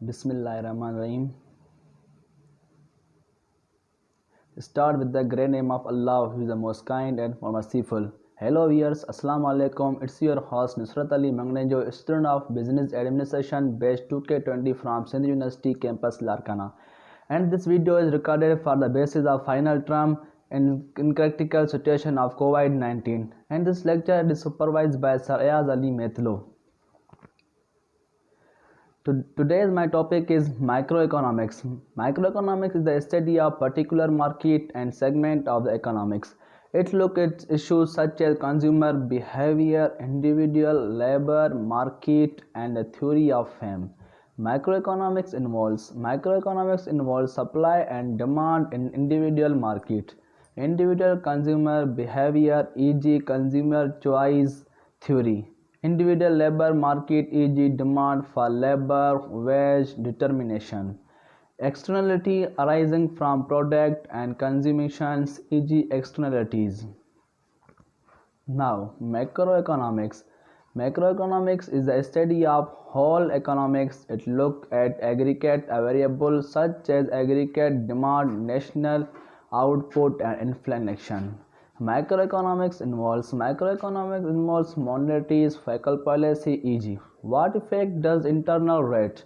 Bismillahirrahmanirrahim. Start with the great name of Allah, who is the most kind and merciful. Hello viewers, Assalamu alaikum. It's your host Nusrat Ali Mangnejo, student of Business Administration, batch 2K20 from Sindh University campus Larkana. And this video is recorded for the basis of final term in critical situation of COVID-19. And this lecture is supervised by Sir Ayaz Ali Methlo. Today's my topic is microeconomics. Microeconomics is the study of particular market and segment of the economics. It looks at issues such as consumer behavior, individual labor market, and the theory of fame. Microeconomics involves supply and demand in individual market, individual consumer behavior, e.g., consumer choice theory. Individual labor market, e.g., demand for labor, wage determination. Externality arising from product and consumptions, e.g., externalities. Now, macroeconomics. Macroeconomics is the study of whole economics. It looks at aggregate variables such as aggregate demand, national output, and inflation. Macroeconomics involves monetary fiscal policy, e.g., what effect does internal rate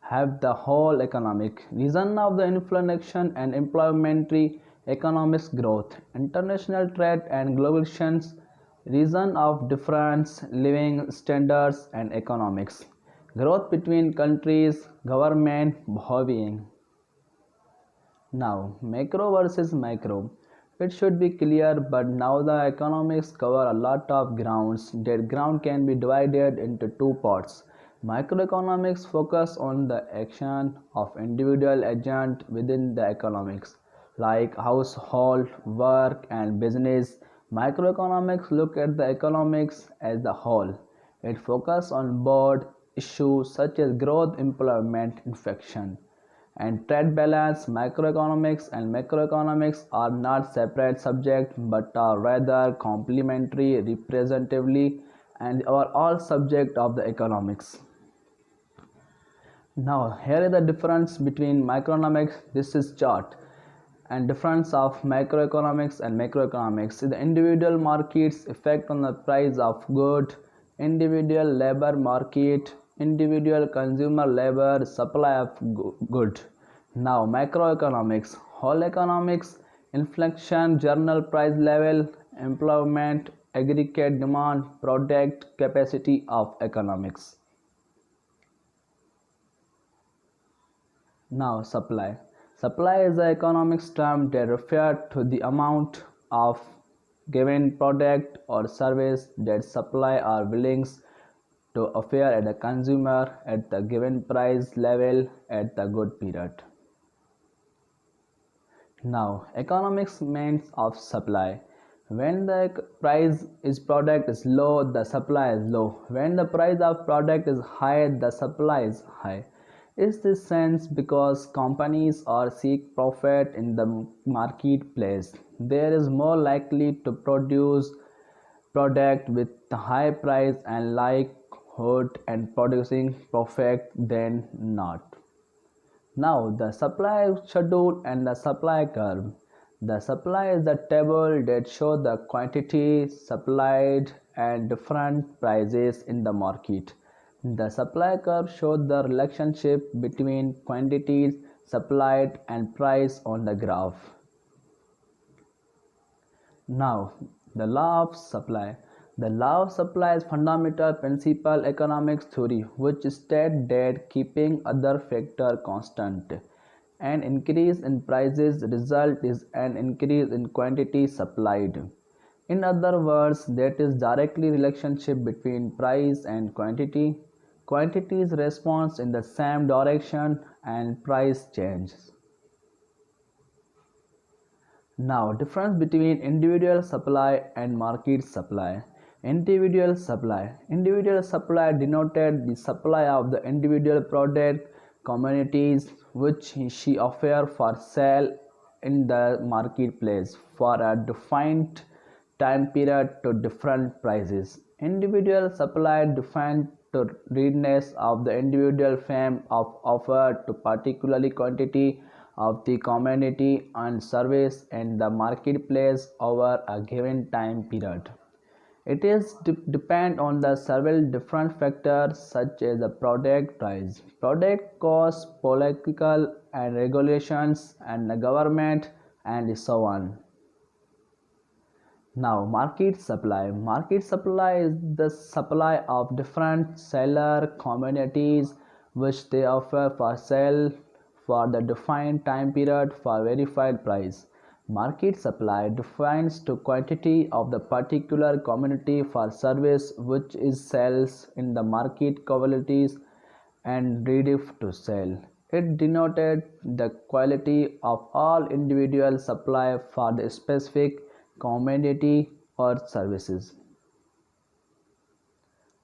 have the whole economic reason of the inflation and employmentary economics growth, international trade and globalizations, reason of difference living standards and economics, growth between countries, government behaving. Now, macro versus micro. It should be clear, but now the economics cover a lot of grounds. That ground can be divided into two parts. Microeconomics focus on the action of individual agent within the economics, like household, work, and business. Macroeconomics look at the economics as the whole. It focuses on broad issues such as growth, employment, inflation and trade balance. Microeconomics and macroeconomics are not separate subjects but are rather complementary, representatively, and are all subject of the economics. Now here is the difference between microeconomics. This is chart and difference of microeconomics and macroeconomics. The individual markets effect on the price of good, individual labor market, individual consumer labor, supply of good. Now macroeconomics, whole economics, inflation, general price level, employment, aggregate demand, product capacity of economics. Now supply. Supply is the economics term that refers to the amount of given product or service that supply or willing to offer at the consumer at the given price level at the good period. Now, economics means of supply. When the price is product is low, the supply is low. When the price of product is high, the supply is high. Is this sense because companies are seek profit in the marketplace? There is more likely to produce product with high price and likelihood and producing profit than not. Now the supply schedule and the supply curve. The supply is the table that shows the quantity supplied and different prices in the market. The supply curve shows the relationship between quantities supplied and price on the graph. Now, the law of supply. The law of supply is fundamental principle economics theory which states that keeping other factor constant, an increase in prices result is an increase in quantity supplied. In other words, that is directly relationship between price and quantity. Quantities response in the same direction and price changes. Now, difference between individual supply and market supply. Individual supply. Individual supply denoted the supply of the individual product commodities which she offer for sale in the marketplace for a defined time period to different prices. Individual supply defined to readiness of the individual firm of offer to particularly quantity of the commodity and service in the marketplace over a given time period. It is depend on the several different factors such as the product price, product cost, political and regulations, and the government, and so on. Now, market supply. Market supply is the supply of different seller commodities which they offer for sale for the defined time period for verified price. Market supply defines the quantity of the particular commodity for service which is sells in the market qualities and ready to sell. It denoted the quality of all individual supply for the specific commodity or services.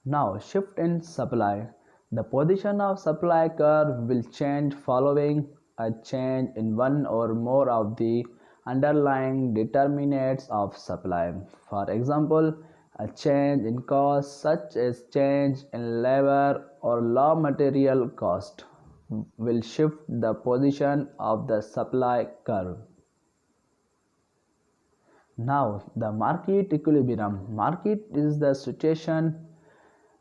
Now, shift in supply. The position of supply curve will change following a change in one or more of the underlying determinants of supply. For example, a change in cost such as change in labor or raw material cost will shift the position of the supply curve. Now, the market equilibrium. Market is the situation.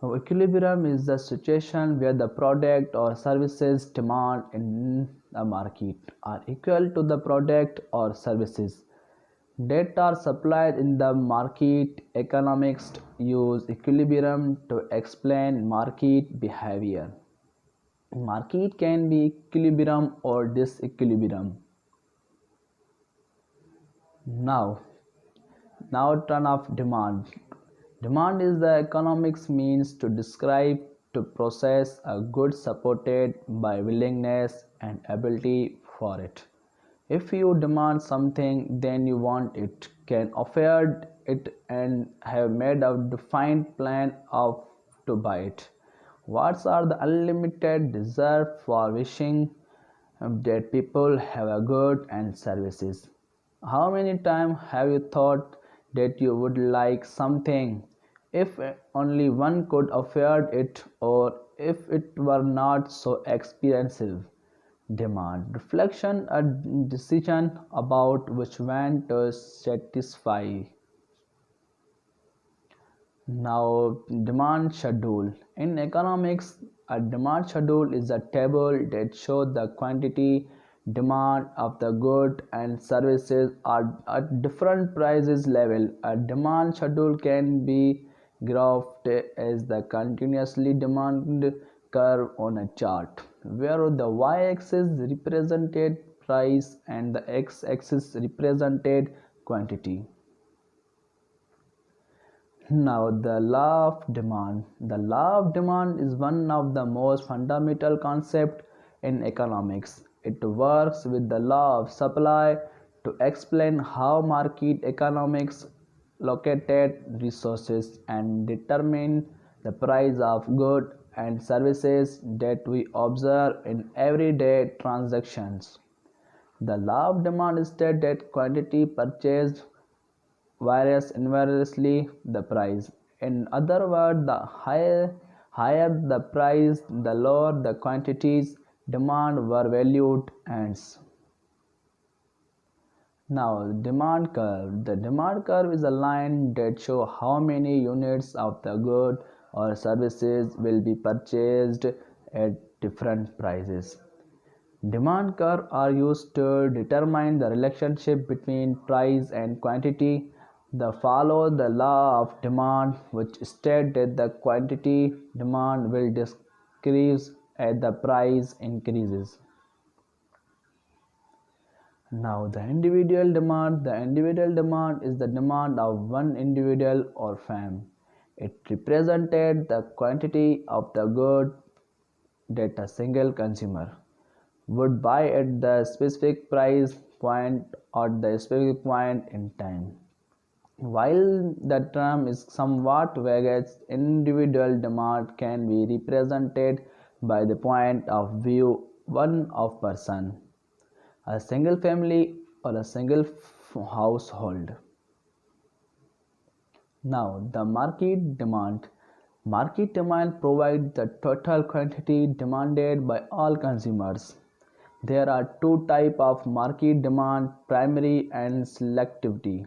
Equilibrium is the situation where the product or services demand in the market are equal to the product or services that are supplied in the market. Economists use equilibrium to explain market behavior. Market can be equilibrium or disequilibrium. Now, turn of demand. Demand is the economics means to describe to process a good supported by willingness and ability for it. If you demand something, then you want it, can afford it, and have made a defined plan of to buy it. What are the unlimited desire for wishing that people have a good and services? How many times have you thought that you would like something if only one could afford it or if it were not so expensive? Demand. Reflection, a decision about which one to satisfy. Now, demand schedule. In economics, a demand schedule is a table that shows the quantity demand of the good and services are at different prices level. A demand schedule can be graphed as the continuously demand curve on a chart, where the y-axis represented price and the x-axis represented quantity. Now, the law of demand. The law of demand is one of the most fundamental concepts in economics. It works with the law of supply to explain how market economics located resources and determine the price of goods and services that we observe in everyday transactions. The law of demand states that quantity purchased varies inversely the price. In other words, the higher the price, the lower the quantities demand were valued ends. Now, demand curve. The demand curve is a line that shows how many units of the good or services will be purchased at different prices. Demand curves are used to determine the relationship between price and quantity. They follow the law of demand, which states that the quantity demand will decrease as the price increases. Now, the individual demand. The individual demand is the demand of one individual or firm. It represented the quantity of the good that a single consumer would buy at the specific price point or the specific point in time. While the term is somewhat vague, individual demand can be represented by the point of view one of person, a single family or a single household. Now, the market demand. Market demand provides the total quantity demanded by all consumers. There are two types of market demand, primary and selectivity.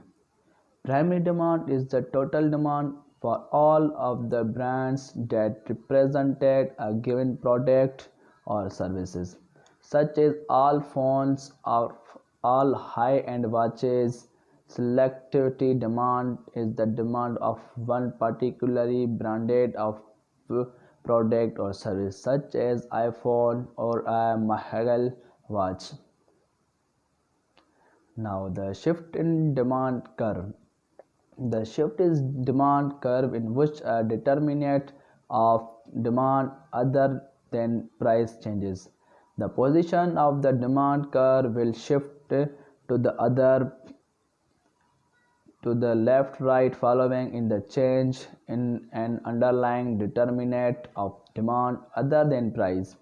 Primary demand is the total demand for all of the brands that represented a given product or services, such as all phones or all high-end watches. Selectivity demand is the demand of one particularly branded of product or service, such as iPhone or a Mahal watch. Now the shift in demand curve. The shift is demand curve in which a determinant of demand other than price changes. The position of the demand curve will shift to the left right following in the change in an underlying determinant of demand other than price.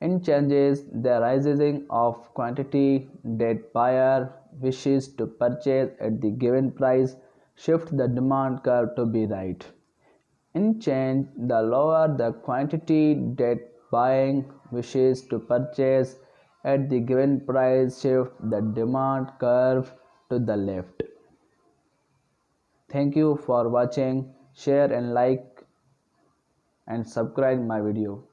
In changes, the rising of quantity that buyer wishes to purchase at the given price shift the demand curve to be right. In change, the lower the quantity that buying wishes to purchase at the given price shift the demand curve to the left. Thank you for watching. Share and like and subscribe my video.